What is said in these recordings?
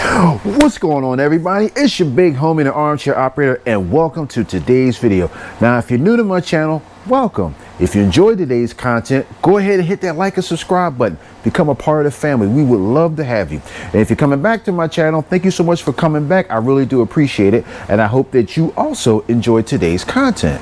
What's going on, everybody? It's your big homie, the armchair operator, and welcome to today's video. Now, if you're new to my channel, welcome. If you enjoyed today's content, go ahead and hit that like and subscribe button. Become a part of the family. We would love to have you. And if you're coming back to my channel, thank you so much for coming back. I really do appreciate it, and I hope that you also enjoyed today's content.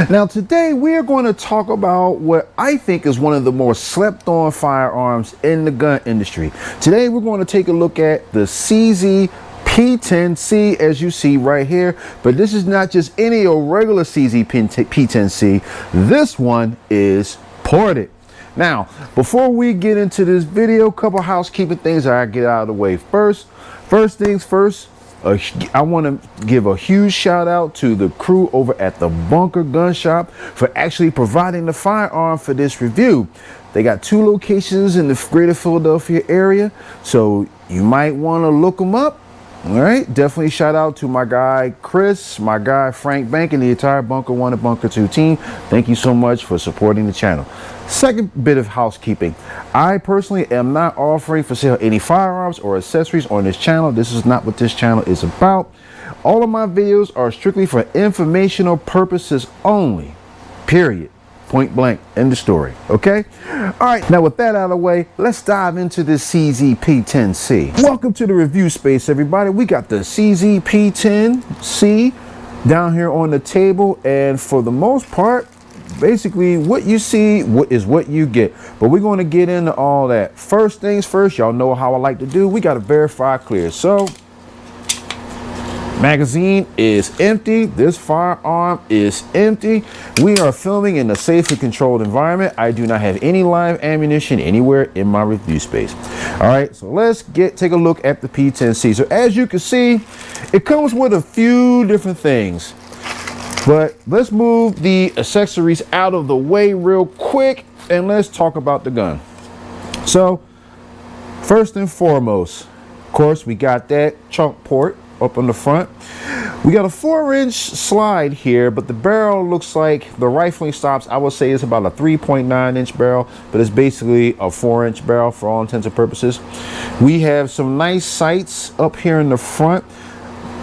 Now, today we're going to talk about what I think is one of the more slept on firearms in the gun industry. Today we're going to take a look at the CZ P10 C, as you see right here. But this is not just any old regular CZ P10 C. This one is ported. Now, before we get into this video, a couple housekeeping things I get out of the way. First things first, I want to give a huge shout out to the crew over at the Bunker Gun Shop for actually providing the firearm for this review. They got 2 locations in the greater Philadelphia area, so you might want to look them up. All right, definitely shout out to my guy Chris, my guy Frank Bank, and the entire Bunker 1 and Bunker 2 team. Thank you so much for supporting the channel. Second bit of housekeeping. I personally am not offering for sale any firearms or accessories on this channel. This is not what this channel is about. All of my videos are strictly for informational purposes only. Period. Point blank. End of story. Okay? All right. Now, with that out of the way, let's dive into this CZ P10 C. Welcome to the review space, everybody. We got the CZ P10 C down here on the table, and for the most part, basically what you see is what you get. But we're going to get into all that. First things first, y'all know how I like to do. We got to verify clear. So magazine is empty. This firearm is empty. We are filming in a safe and controlled environment. I do not have any live ammunition anywhere in my review space. All right, so let's take a look at the P10C. So as you can see, it comes with a few different things. But let's move the accessories out of the way real quick and let's talk about the gun. So first and foremost, of course, we got that chunk port up on the front. We got a 4-inch slide here, but the barrel looks like the rifling stops, I would say, is about a 3.9-inch barrel, but it's basically a 4-inch barrel for all intents and purposes. We have some nice sights up here in the front.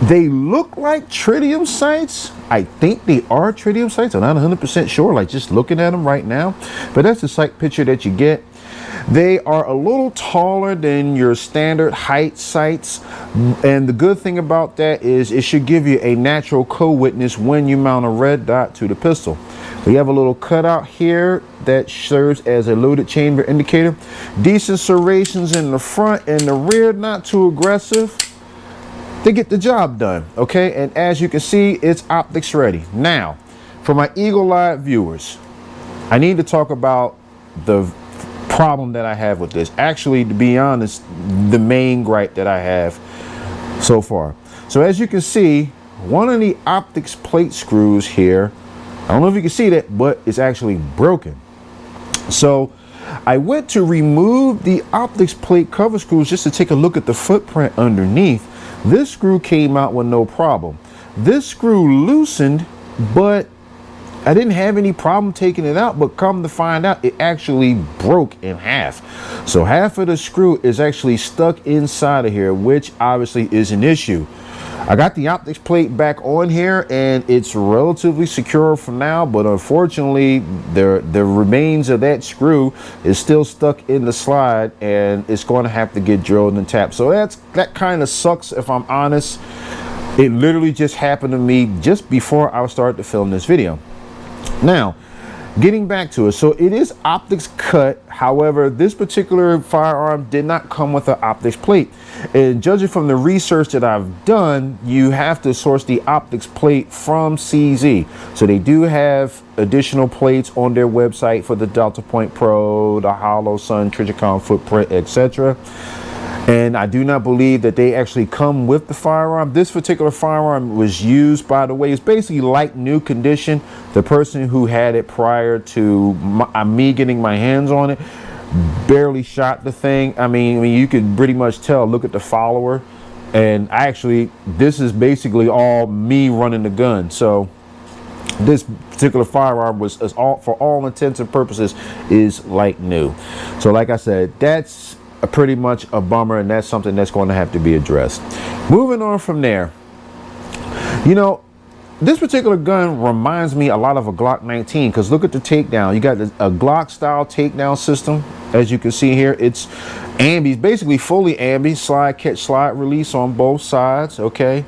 They look like tritium sights. I think they are tritium sights. I'm not 100% sure, like just looking at them right now, but that's the sight picture that you get. They are a little taller than your standard height sights, and the good thing about that is it should give you a natural co-witness when you mount a red dot to the pistol. We have a little cutout here that serves as a loaded chamber indicator. Decent serrations in the front and the rear, not too aggressive. They get the job done, okay? And as you can see, it's optics ready. Now, for my Eagle Eye viewers, I need to talk about the problem that I have with this. Actually, to be honest, the main gripe that I have so far. So as you can see, one of the optics plate screws here, I don't know if you can see that, but it's actually broken. So I went to remove the optics plate cover screws just to take a look at the footprint underneath. This screw came out with no problem. This screw loosened, but I didn't have any problem taking it out, but come to find out, it actually broke in half. So half of the screw is actually stuck inside of here, which obviously is an issue. I got the optics plate back on here and it's relatively secure for now, but unfortunately the remains of that screw is still stuck in the slide and it's going to have to get drilled and tapped. So that kind of sucks, if I'm honest. It literally just happened to me just before I started to film this video. Now, getting back to it, so it is optics cut. However, this particular firearm did not come with an optics plate. And judging from the research that I've done, you have to source the optics plate from CZ. So they do have additional plates on their website for the Delta Point Pro, the Hollow Sun, Trijicon Footprint, etc. And I do not believe that they actually come with the firearm. This particular firearm was used, by the way, it's basically like new condition. The person who had it prior to me getting my hands on it barely shot the thing. I mean, you could pretty much tell, look at the follower. And actually, this is basically all me running the gun. So this particular firearm was, for all intents and purposes, is like new. So like I said, that's pretty much a bummer, and that's something that's going to have to be addressed. Moving on from there, you know, this particular gun reminds me a lot of a Glock 19, because look at the takedown. You got a Glock style takedown system. As you can see here, it's ambi, basically fully ambi, slide catch, slide release on both sides. Okay,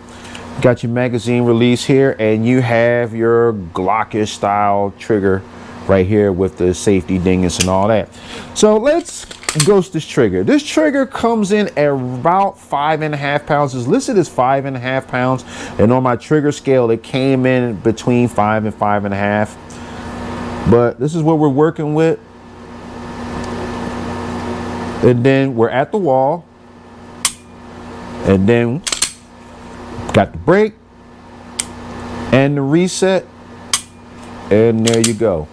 got your magazine release here, and you have your Glockish style trigger right here with the safety dingus and all that. So let's ghost this trigger. This trigger comes in at about 5.5 pounds. It's listed as 5.5 pounds, and on my trigger scale it came in between 5 and 5.5. But this is what we're working with. And then we're at the wall, and then got the brake and the reset, and there you go.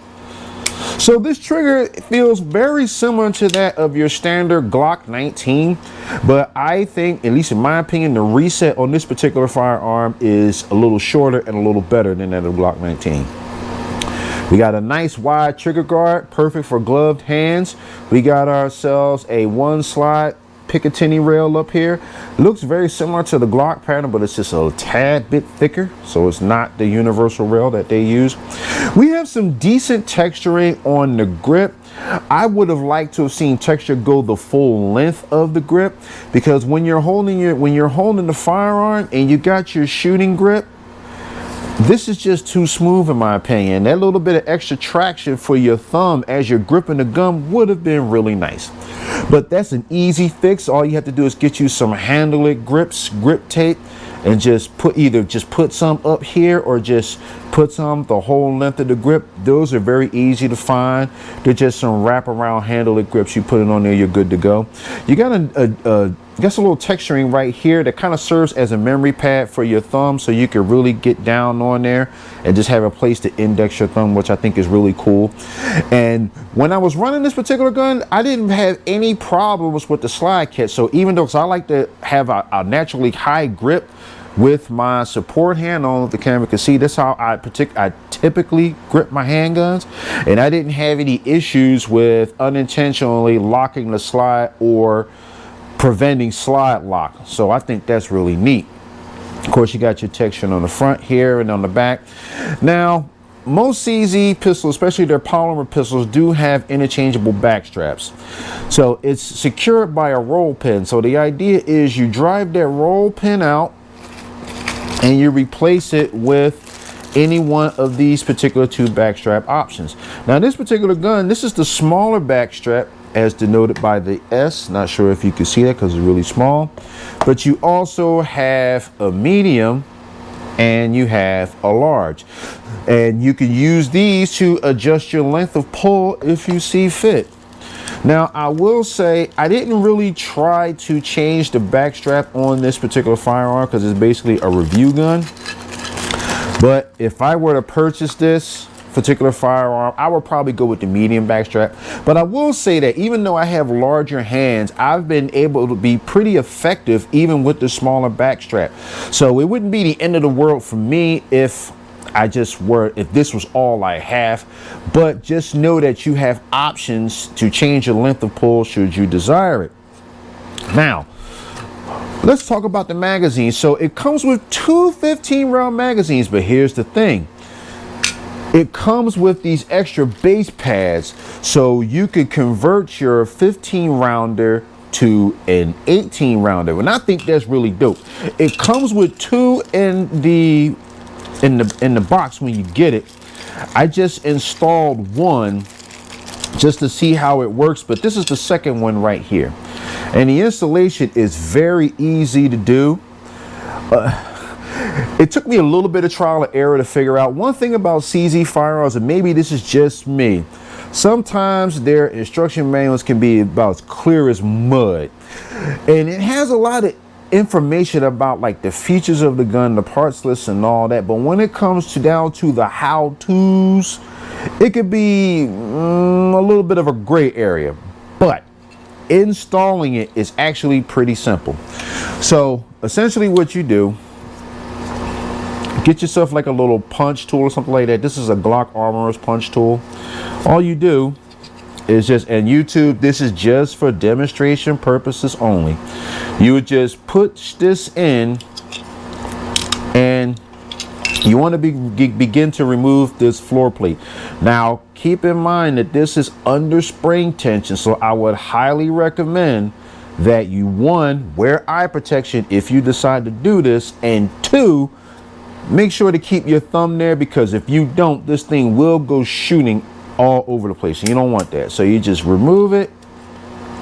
So this trigger feels very similar to that of your standard Glock 19, but I think, at least in my opinion, the reset on this particular firearm is a little shorter and a little better than that of Glock 19. We got a nice wide trigger guard, perfect for gloved hands. We got ourselves a one slide Picatinny rail up here. Looks very similar to the Glock pattern, but it's just a tad bit thicker, so it's not the universal rail that they use. We have some decent texturing on the grip. I would have liked to have seen texture go the full length of the grip, because when you're holding the firearm and you got your shooting grip, this is just too smooth in my opinion. That little bit of extra traction for your thumb as you're gripping the gun would have been really nice. But that's an easy fix. All you have to do is get you some handle it grips, grip tape, and just put some up here, or just put some the whole length of the grip. Those are very easy to find. They're just some wraparound handle it grips. You put it on there, you're good to go. You got a little texturing right here that kind of serves as a memory pad for your thumb, so you can really get down on there and just have a place to index your thumb, which I think is really cool. And when I was running this particular gun, I didn't have any problems with the slide catch. So even though I like to have a naturally high grip with my support hand, I don't know if the camera can see, that's how I typically grip my handguns, and I didn't have any issues with unintentionally locking the slide or preventing slide lock. So I think that's really neat. Of course, you got your texture on the front here and on the back. Now, most CZ pistols, especially their polymer pistols, do have interchangeable back straps. So it's secured by a roll pin. So the idea is you drive that roll pin out and you replace it with any one of these particular two back strap options. Now, this particular gun, this is the smaller back strap, as denoted by the S. Not sure if you can see that because it's really small. But you also have a medium and you have a large. And you can use these to adjust your length of pull if you see fit. Now, I will say I didn't really try to change the back strap on this particular firearm because it's basically a review gun. But if I were to purchase this particular firearm, I would probably go with the medium backstrap. But I will say that even though I have larger hands, I've been able to be pretty effective even with the smaller backstrap. So it wouldn't be the end of the world for me if this was all I have. But just know that you have options to change your length of pull should you desire it. Now, let's talk about the magazine. So it comes with two 15-round magazines, but here's the thing. It comes with these extra base pads, so you could convert your 15-rounder to an 18-rounder, and I think that's really dope. It comes with two in the box when you get it. I just installed one just to see how it works, but this is the second one right here, and the installation is very easy to do. It took me a little bit of trial and error to figure out. One thing about CZ firearms, and maybe this is just me, sometimes their instruction manuals can be about as clear as mud. And it has a lot of information about like the features of the gun, the parts list and all that. But when it comes down to the how-tos, it could be a little bit of a gray area. But installing it is actually pretty simple. So essentially what you do, get yourself like a little punch tool or something like that. This is a Glock Armorer's punch tool. All you do It's just, and YouTube, this is just for demonstration purposes only. You would just put this in, and you want to begin to remove this floor plate. Now, keep in mind that this is under spring tension, so I would highly recommend that you, one, wear eye protection if you decide to do this, and two, make sure to keep your thumb there, because if you don't, this thing will go shooting all over the place, and you don't want that. So you just remove it,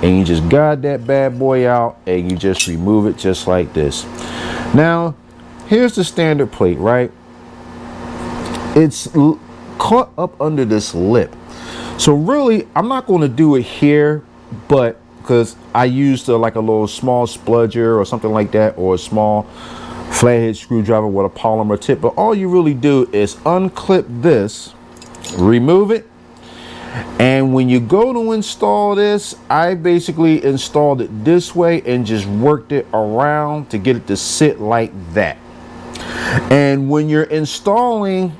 and you just guide that bad boy out, and you just remove it just like this. Now, here's the standard plate, right? It's caught up under this lip. So really, I'm not going to do it here, but because I used like a little small spludger or something like that, or a small flathead screwdriver with a polymer tip. But all you really do is unclip this, remove it, and when you go to install this, I basically installed it this way and just worked it around to get it to sit like that. And when you're installing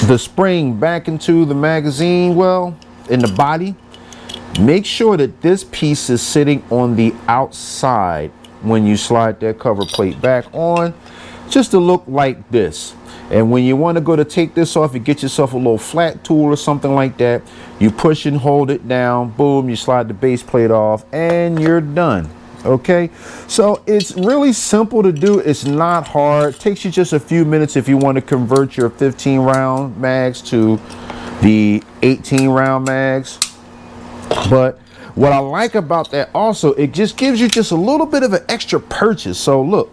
the spring back into the magazine well in the body, make sure that this piece is sitting on the outside when you slide that cover plate back on, just to look like this. And when you want to go to take this off, you get yourself a little flat tool or something like that. You push and hold it down, boom, you slide the base plate off, and you're done. Okay, so it's really simple to do. It's not hard. It takes you just a few minutes if you want to convert your 15 round mags to the 18 round mags. But what I like about that also, it just gives you just a little bit of an extra purchase. So look,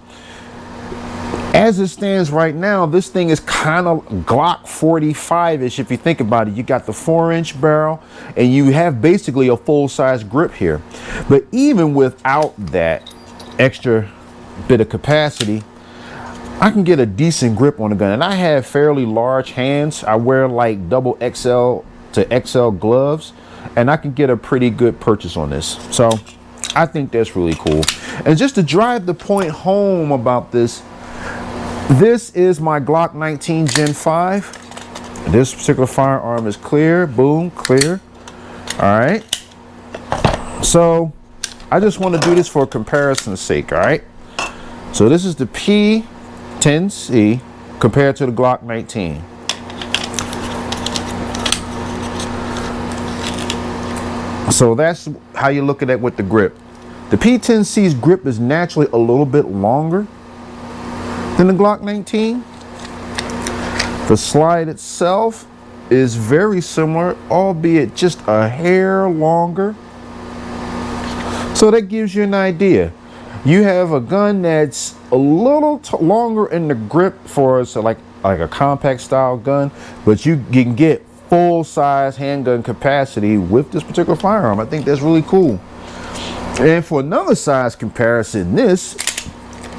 as it stands right now, this thing is kind of Glock 45-ish if you think about it. You got the 4-inch barrel, and you have basically a full-size grip here. But even without that extra bit of capacity, I can get a decent grip on the gun. And I have fairly large hands. I wear like double XL to XL gloves, and I can get a pretty good purchase on this. So I think that's really cool. And just to drive the point home about this, this is my Glock 19 Gen 5. This particular firearm is clear. Boom, clear. All right. So I just want to do this for comparison's sake. All right. So this is the P10 C compared to the Glock 19. So that's how you look at it with the grip. The P10 C's grip is naturally a little bit longer than the Glock 19. The slide itself is very similar, albeit just a hair longer. So that gives you an idea. You have a gun that's a little longer in the grip for us, like a compact style gun, but you can get full size handgun capacity with this particular firearm. I think that's really cool. And for another size comparison, this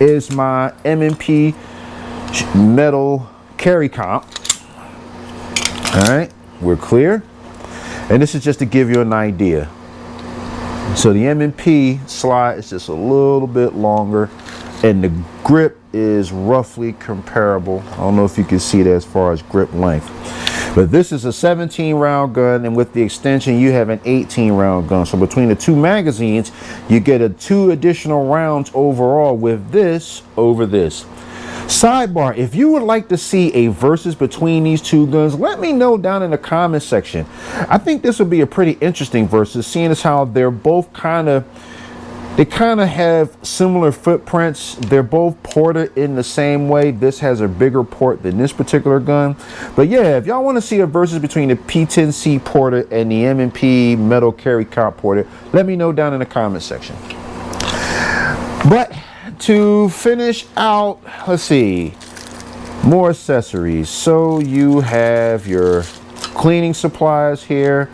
is my M&P metal carry comp. All right, we're clear. And this is just to give you an idea. So the M&P slide is just a little bit longer, and the grip is roughly comparable. I don't know if you can see that as far as grip length. But this is a 17 round gun, and with the extension you have an 18 round gun. So between the two magazines you get 2 additional rounds overall with this over this. Sidebar, if you would like to see a versus between these two guns, let me know down in the comment section. I think this would be a pretty interesting versus, seeing as how they're both kind of have similar footprints. They're both ported in the same way. This has a bigger port than this particular gun. But yeah, if y'all want to see a versus between the P10 C Ported and the M&P metal carry comp ported, let me know down in the comment section. But to finish out, let's see, more accessories. So you have your cleaning supplies here.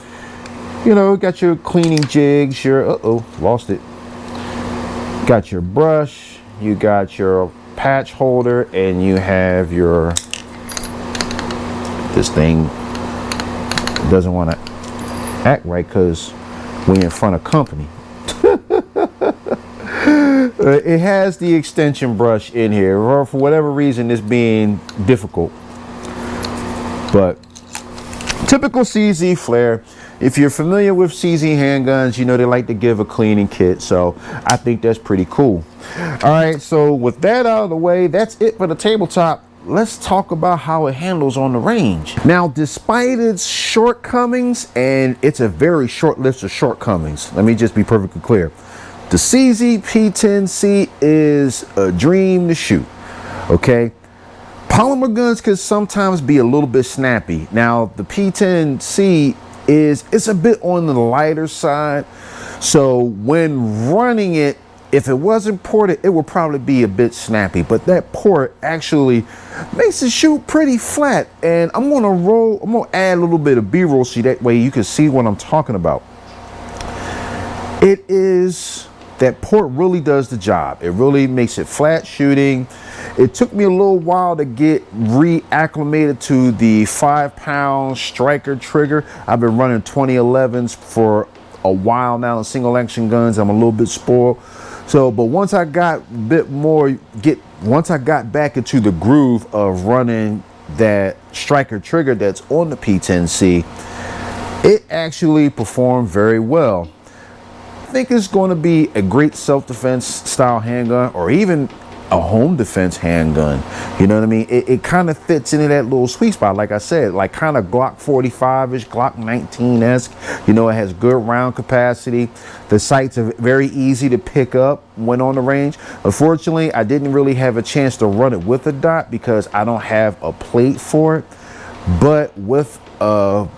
You know, got your cleaning jigs, your, lost it. Got your brush, you got your patch holder, and you have your, this thing doesn't want to act right because we're in front of company. It has the extension brush in here, or for whatever reason it's being difficult. But typical CZ flare, if you're familiar with CZ handguns, you know they like to give a cleaning kit, so I think that's pretty cool. All right, so with that out of the way, that's it for the tabletop. Let's talk about how it handles on the range. Now, despite its shortcomings, and it's a very short list of shortcomings, let me just be perfectly clear. The CZ P10 C is a dream to shoot, okay? Polymer guns can sometimes be a little bit snappy. Now, the P10 C it's a bit on the lighter side, so when running it, if it wasn't ported, it would probably be a bit snappy, but that port actually makes it shoot pretty flat. And I'm gonna add a little bit of B-roll so that way you can see what I'm talking about. That port really does the job. It really makes it flat shooting. It took me a little while to get reacclimated to the 5-pound striker trigger. I've been running 2011s for a while now in single action guns. I'm a little bit spoiled. So, but once I got back into the groove of running that striker trigger that's on the P10 C, it actually performed very well. I think it's going to be a great self-defense style handgun, or even a home defense handgun. You know what I mean? It kind of fits into that little sweet spot, like I said, like kind of Glock 45-ish, Glock 19-esque. You know, it has good round capacity. The sights are very easy to pick up when on the range. Unfortunately, I didn't really have a chance to run it with a dot because I don't have a plate for it. But with a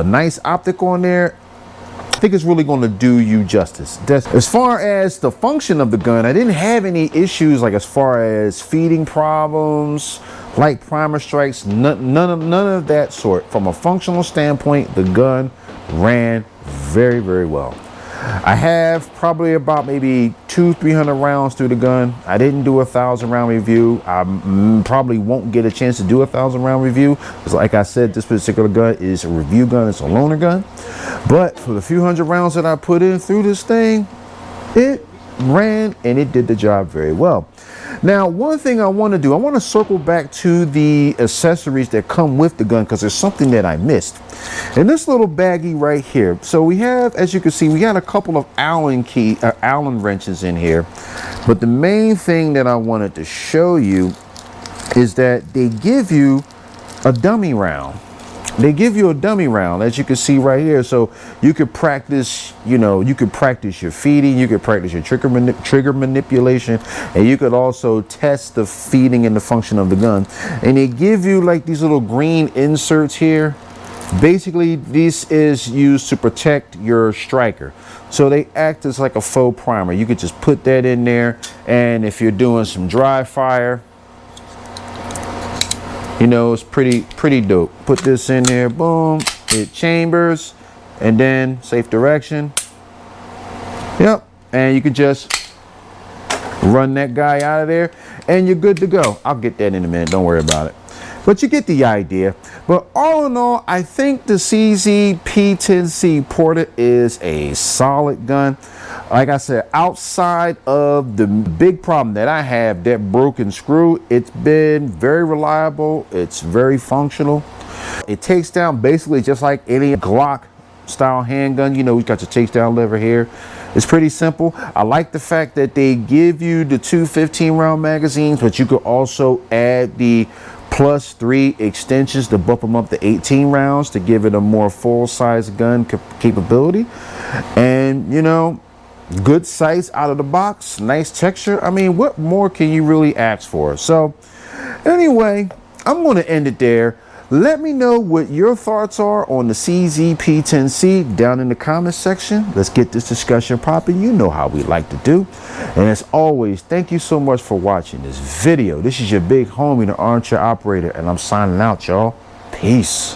nice optic on there, I think it's really going to do you justice. As far as the function of the gun, I didn't have any issues like as far as feeding problems, light primer strikes, none of that sort. From a functional standpoint, the gun ran very, very well. I have probably about maybe 200-300 rounds through the gun. I didn't do a 1,000-round review. I probably won't get a chance to do a 1,000-round review because, like I said, this particular gun is a review gun. It's a loaner gun. But for the few hundred rounds that I put in through this thing, it ran and it did the job very well. Now, one thing I want to do, I want to circle back to the accessories that come with the gun because there's something that I missed. In this little baggie right here, so we have, as you can see, we got a couple of Allen wrenches in here. But the main thing that I wanted to show you is that they give you a dummy round. They give you a dummy round, as you can see right here, so you could practice, you know, you could practice your feeding, you could practice your trigger manipulation, and you could also test the feeding and the function of the gun. And they give you like these little green inserts here. Basically, this is used to protect your striker. So they act as like a faux primer. You could just put that in there, and if you're doing some dry fire, you know, it's pretty dope. Put this in there, boom, it chambers, and then safe direction. Yep, and you can just run that guy out of there, and you're good to go. I'll get that in a minute, don't worry about it. But you get the idea. But all in all, I think the CZ P10 C Ported is a solid gun. Like I said, outside of the big problem that I have, that broken screw, it's been very reliable. It's very functional. It takes down basically just like any Glock style handgun. You know, we got your takedown lever here. It's pretty simple. I like the fact that they give you the two 15-round magazines, but you could also add the +3 extensions to bump them up to 18 rounds to give it a more full-size gun capability. And, you know, good sights out of the box, nice texture. I mean, what more can you really ask for? So anyway, I'm going to end it there. Let me know what your thoughts are on the CZ P10 C down in the comments section. Let's get this discussion popping. You know how we like to do. And as always, thank you so much for watching this video. This is your big homie, the Armchair Operator, and I'm signing out, y'all. Peace.